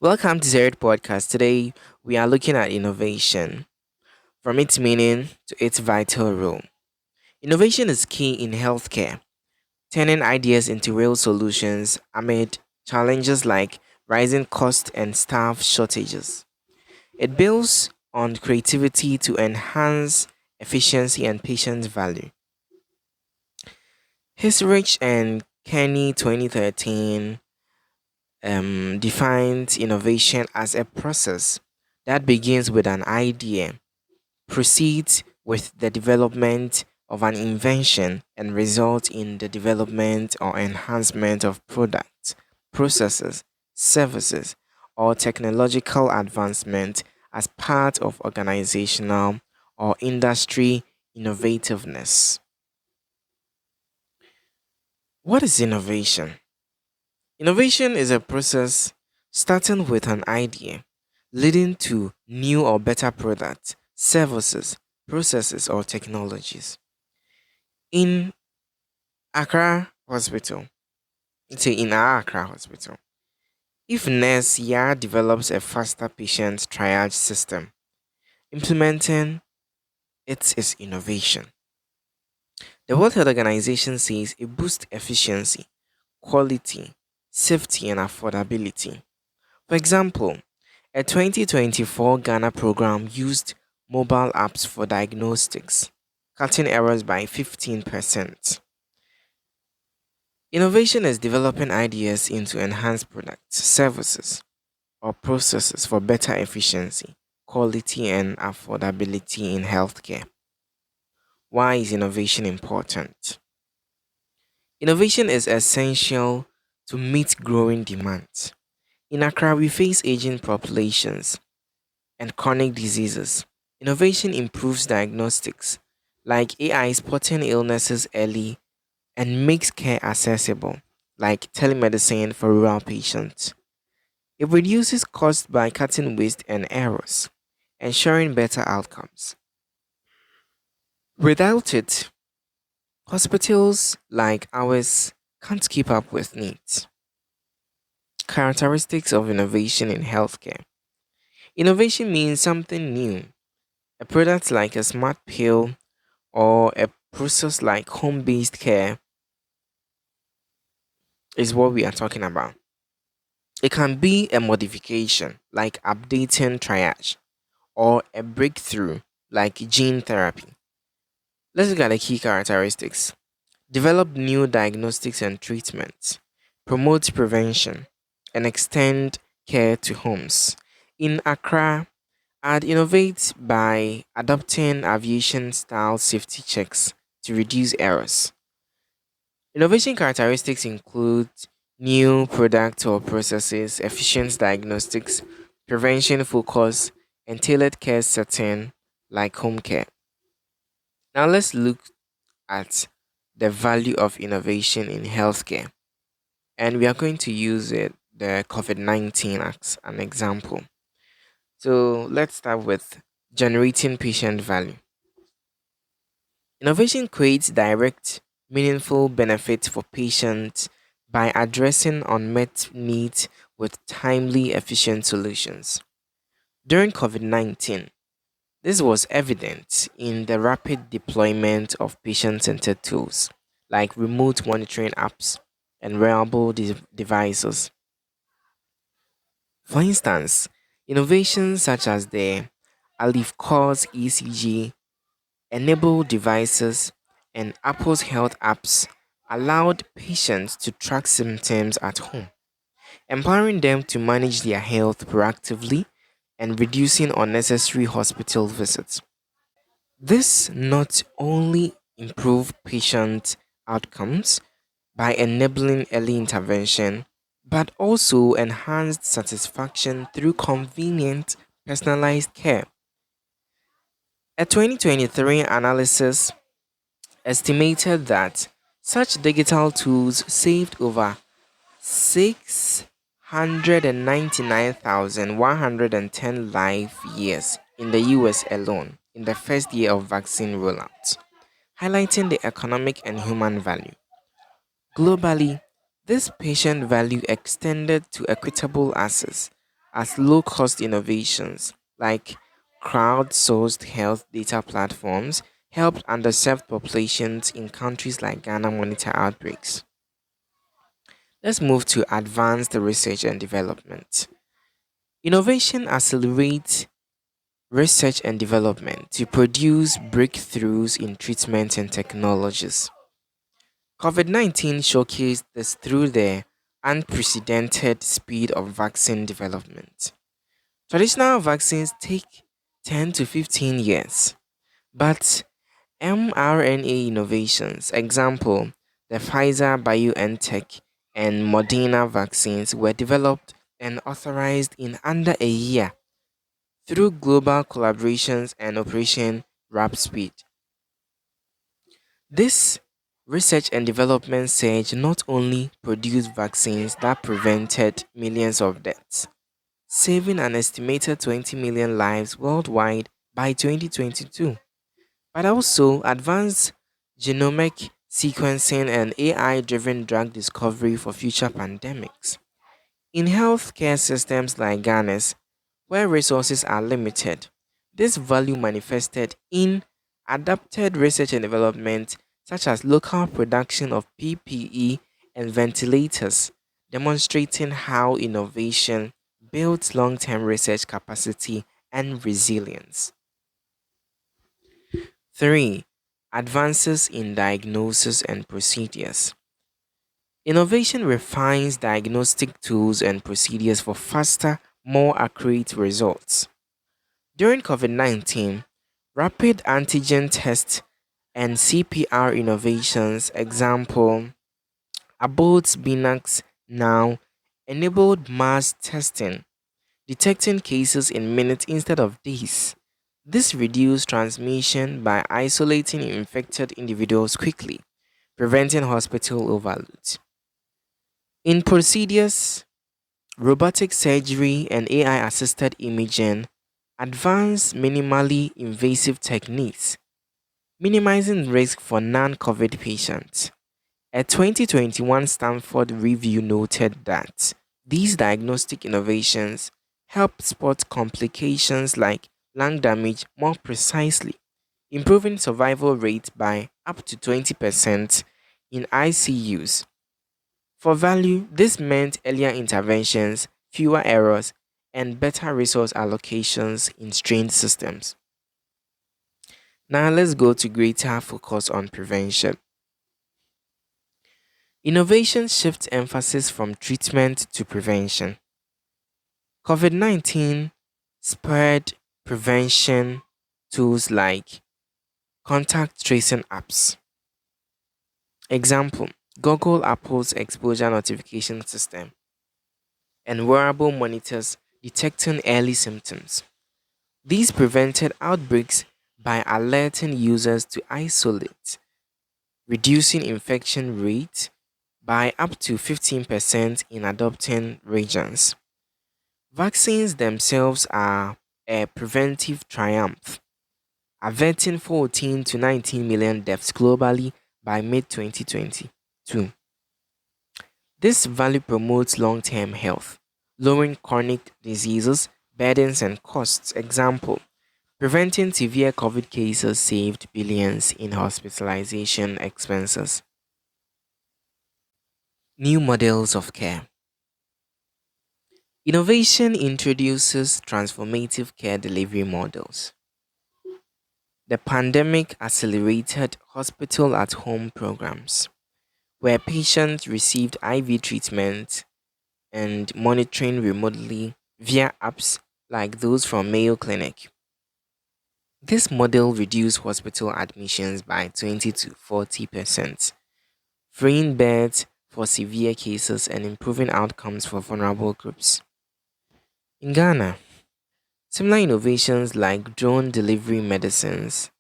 Welcome to Zerd Podcast. Today we are looking at innovation, from its meaning to its vital role. Innovation is key in healthcare, turning ideas into real solutions amid challenges like rising costs and staff shortages. It builds on creativity to enhance efficiency and patient value. Hisrich and Kenny 2013 defines innovation as a process that begins with an idea, proceeds with the development of an invention, and results in the development or enhancement of products, processes, services, or technological advancement as part of organizational or industry innovativeness. What is innovation? Innovation is a process starting with an idea, leading to new or better products, services, processes, or technologies. In Accra Hospital, let's say in our Accra Hospital, if Nurse Yaa develops a faster patient triage system, implementing it is innovation. The World Health Organization says it boosts efficiency, quality, safety, and affordability. For example, a 2024 Ghana program used mobile apps for diagnostics, cutting errors by 15%. Innovation is developing ideas into enhanced products, services, or processes for better efficiency, quality, and affordability in healthcare. Why is innovation important? Innovation is essential to meet growing demands. In Accra, we face aging populations and chronic diseases. Innovation improves diagnostics, like AI spotting illnesses early and makes care accessible, like telemedicine for rural patients. It reduces costs by cutting waste and errors, ensuring better outcomes. Without it, hospitals like ours can't keep up with needs. Characteristics of innovation in healthcare. Innovation means something new. A product like a smart pill or a process like home based care is what we are talking about. It can be a modification like updating triage or a breakthrough like gene therapy. Let's look at the key characteristics. Develop new diagnostics and treatments, promote prevention, and extend care to homes. In Accra, I'd innovate by adopting aviation style safety checks to reduce errors. Innovation characteristics include new product or processes, efficient diagnostics, prevention focus, and tailored care setting like home care. Now let's look at the value of innovation in healthcare. And we are going to use the COVID-19 as an example. So let's start with generating patient value. Innovation creates direct, meaningful benefits for patients by addressing unmet needs with timely, efficient solutions. During COVID 19, this was evident in the rapid deployment of patient centered tools like remote monitoring apps and wearable devices. For instance, innovations such as the Alif Cause ECG enabled devices and Apple's health apps allowed patients to track symptoms at home, empowering them to manage their health proactively and reducing unnecessary hospital visits. This not only improved patient outcomes by enabling early intervention, but also enhanced satisfaction through convenient, personalized care. A 2023 analysis estimated that such digital tools saved over 699,110 life years in the US alone in the first year of vaccine rollout, highlighting the economic and human value. Globally, this patient value extended to equitable access as low cost innovations like crowdsourced health data platforms helped underserved populations in countries like Ghana monitor outbreaks. Let's move to advanced research and development. Innovation accelerates research and development to produce breakthroughs in treatment and technologies. COVID 19 showcased this through the unprecedented speed of vaccine development. Traditional vaccines take 10 to 15 years, but mRNA innovations, example, the Pfizer BioNTech and Moderna vaccines were developed and authorized in under a year through global collaborations and Operation Warp Speed. This research and development surge not only produced vaccines that prevented millions of deaths, saving an estimated 20 million lives worldwide by 2022, but also advanced genomic sequencing and AI driven drug discovery for future pandemics. In healthcare systems like Ghana's, where resources are limited, this value manifested in adapted research and development, such as local production of PPE and ventilators, demonstrating how innovation builds long term research capacity and resilience. 3. Advances in diagnosis and procedures. Innovation refines diagnostic tools and procedures for faster, more accurate results. During COVID 19, rapid antigen tests and CPR innovations, example, Abbott's Binax now enabled mass testing, detecting cases in minutes instead of days. This reduced transmission by isolating infected individuals quickly, preventing hospital overload. In procedures, robotic surgery and AI assisted imaging advance minimally invasive techniques, minimizing risk for non COVID patients. A 2021 Stanford review noted that these diagnostic innovations help spot complications like lung damage more precisely, improving survival rate by up to 20% in ICUs. For value, this meant earlier interventions, fewer errors, and better resource allocations in strained systems. Now let's go to greater focus on prevention. Innovation shifts emphasis from treatment to prevention. COVID 19 spurred prevention tools like contact tracing apps. Example, Google Apple's exposure notification system and wearable monitors detecting early symptoms. These prevented outbreaks by alerting users to isolate, reducing infection rate by up to 15% in adopting regions. Vaccines themselves are a preventive triumph, averting 14 to 19 million deaths globally by mid 2022. This value promotes long term health, lowering chronic diseases, burdens, and costs. Example, preventing severe COVID cases saved billions in hospitalization expenses. New models of care. Innovation introduces transformative care delivery models. The pandemic accelerated hospital at home programs, where patients received IV treatment and monitoring remotely via apps like those from Mayo Clinic. This model reduced hospital admissions by 20 to 40%, freeing beds for severe cases and improving outcomes for vulnerable groups. In Ghana, similar innovations like drone delivery medicines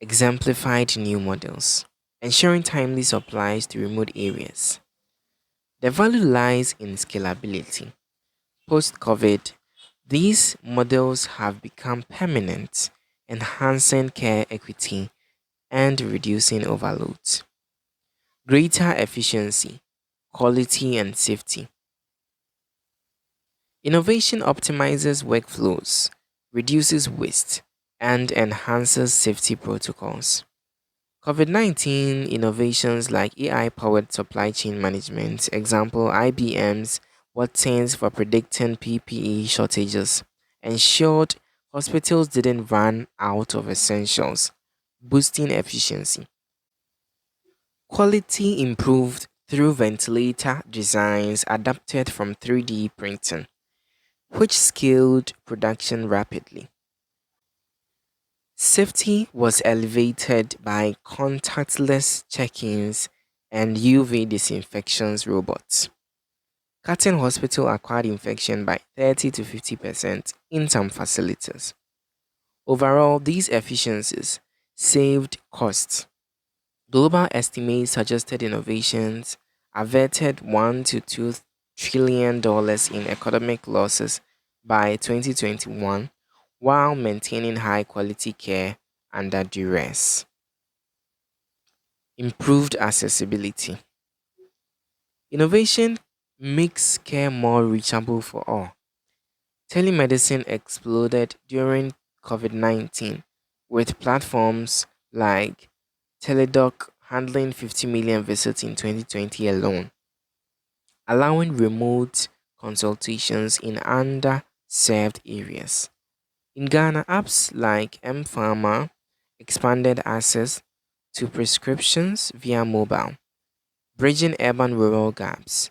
exemplified new models, ensuring timely supplies to remote areas. The value lies in scalability. Post COVID, these models have become permanent, enhancing care equity and reducing overloads. Greater efficiency, quality, and safety. Innovation optimizes workflows, reduces waste, and enhances safety protocols. COVID 19 innovations like AI powered supply chain management, example IBM's Watsons for predicting PPE shortages, ensured hospitals didn't run out of essentials, boosting efficiency. Quality improved through ventilator designs adapted from 3D printing, which scaled production rapidly. Safety was elevated by contactless check ins and UV disinfections robots, cutting hospital acquired infection by 30 to 50% in some facilities. Overall, these efficiencies saved costs. Global estimates suggested innovations averted 1 to 2 trillion dollars in economic losses by 2021 while maintaining high quality care under duress. Improved accessibility. Innovation makes care more reachable for all. Telemedicine exploded during COVID 19 with platforms like Teledoc handling 50 million visits in 2020 alone, allowing remote consultations in underserved areas. In Ghana, apps like M-Pharma expanded access to prescriptions via mobile, bridging urban rural gaps.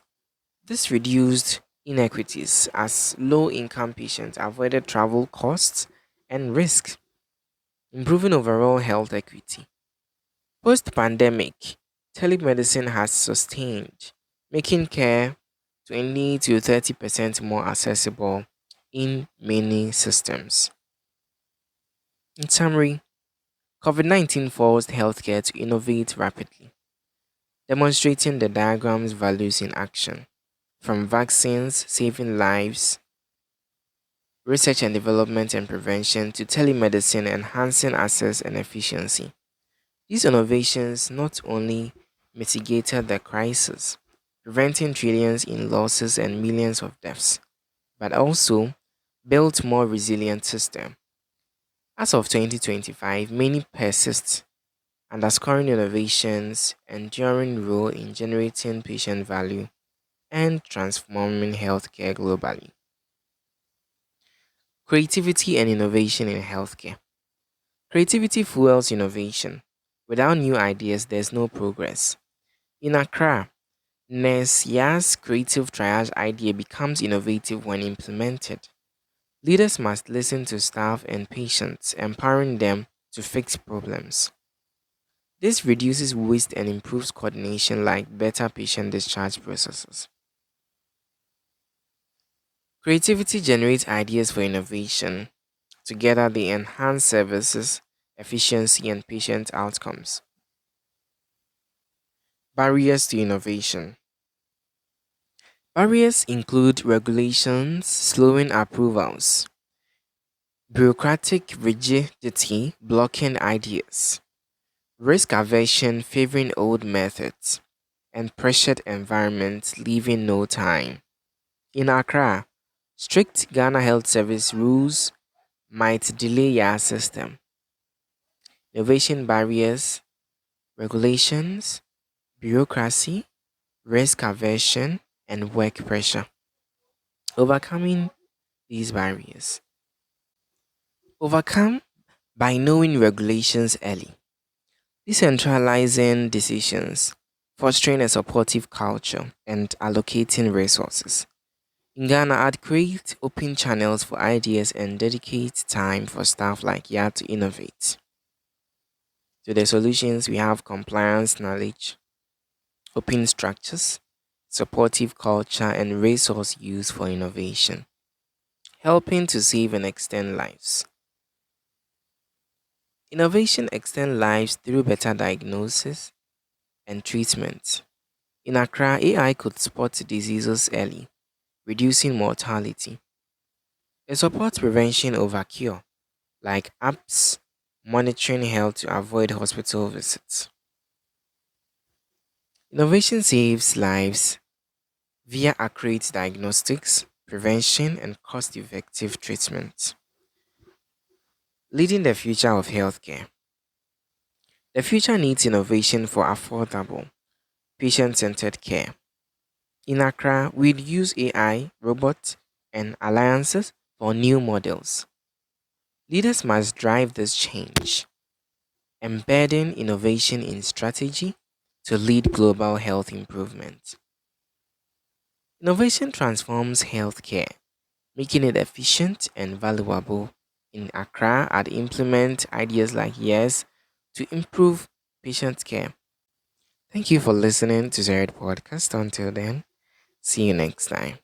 This reduced inequities as low income patients avoided travel costs and risks, improving overall health equity. Post pandemic, telemedicine has sustained, making care 20 to 30% more accessible in many systems. In summary, COVID 19 forced healthcare to innovate rapidly, demonstrating the diagram's values in action. From vaccines saving lives, research and development and prevention, to telemedicine enhancing access and efficiency. These innovations not only mitigated the crisis, preventing trillions in losses and millions of deaths, but also built more resilient systems. As of 2025, many persist, underscoring innovations' enduring role in generating patient value and transforming healthcare globally. Creativity and innovation in healthcare. Creativity fuels innovation. Without new ideas, there's no progress. In Accra, Nurse Yaa's creative triage idea becomes innovative when implemented. Leaders must listen to staff and patients, empowering them to fix problems. This reduces waste and improves coordination like better patient discharge processes. Creativity generates ideas for innovation. Together, they enhance services, efficiency, and patient outcomes. Barriers to innovation. Barriers include regulations slowing approvals, bureaucratic rigidity blocking ideas, risk aversion favoring old methods, and pressured environments leaving no time. In Accra, strict Ghana Health Service rules might delay your system. Innovation barriers, regulations, bureaucracy, risk aversion, and work pressure. Overcoming these barriers. Overcome by knowing regulations early, decentralizing decisions, fostering a supportive culture, and allocating resources. In Ghana, I'd create open channels for ideas and dedicate time for staff like Yaa to innovate. To the solutions, we have compliance knowledge, open structures, supportive culture, and resource use for innovation, helping to save and extend lives. Innovation extends lives through better diagnosis and treatment. In Accra, AI could spot diseases early, reducing mortality. It supports prevention over cure, like apps monitoring health to avoid hospital visits. Innovation saves lives via accurate diagnostics, prevention, and cost effective treatment. Leading the future of healthcare. The future needs innovation for affordable, patient centered care. In Accra, we'd use AI, robots, and alliances for new models. Leaders must drive this change, embedding innovation in strategy to lead global health improvement. Innovation transforms healthcare, making it efficient and valuable. In Accra, I'd implement ideas like yes to improve patient care. Thank you for listening to Zared Podcast. Until then, see you next time.